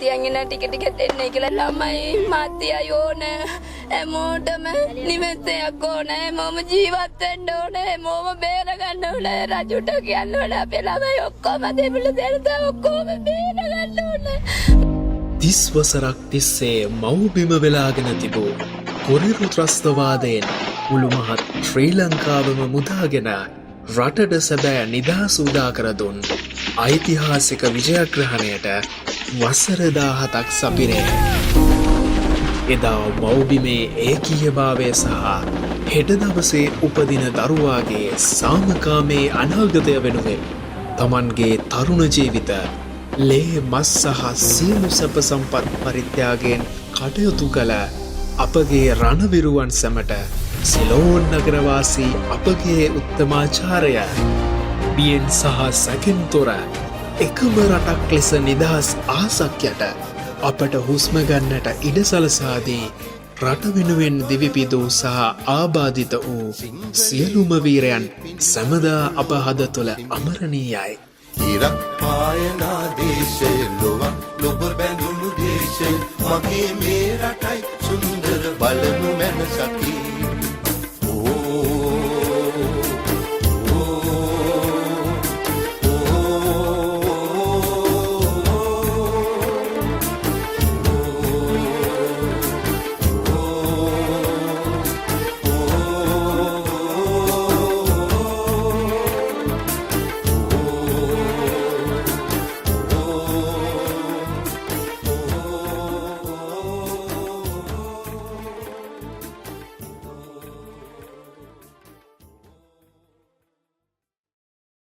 තියන් ඉන්න ටික දෙන්නේ කියලා ළමයි මාත්‍යයි ඕන හැමෝටම නිවෙස්යක් ඕන මම ජීවත් වෙන්න ඕනේ මම බේර ගන්න ඕනේ රජුට කියන්න ඕනේ අපේ ළමයි ඔක්කොම දෙවිල දෙන්න ඔක්කොම බේර ගන්න ඕනේ 30 වසරක් තිස්සේ මව්බිම වෙලාගෙන තිබූ කොරිරු ත්‍රස්තවාදයෙන් මුළු මහත් ශ්‍රී ලංකාවම මුදාගෙන රටට සැබෑ නිදහස උදා කර දුන් ඓතිහාසික විජයග්‍රහණයට වසර 17ක් සපිරේ. එදා මව්බිමේ ඒකීයභාවය සහ හෙට දවසේ උපදින දරුවාගේ සාමකාමී අනාගතය වෙනුවෙන් තමන්ගේ තරුණ ජීවිත ලේ මස් සහ සියලු සැප සම්පත් පරිත්‍යාගයෙන් කටයුතු කළ අපගේ රණවිරුවන් සැමට සිලෝන් නගරවාසී අපගේ උත්තමාචාරය බියෙන් සහ සැකෙන් තොර එකම රටක් ලෙස නිදහස් ආසක් යට අපට හුස්ම ගන්නට ඉඩ සලසාදී රට වෙනුවෙන් දිවිපිදූ සහ ආබාධිත වූ සියලුම වීරයන් සැමදා අප හද තුළ අමරණීයයි. ඉරක් පායනා දේශය ලොවක් ලොබ බැඳුණු දේශය මගේ මේ රටයි සුන්දර බලමු මැන සකි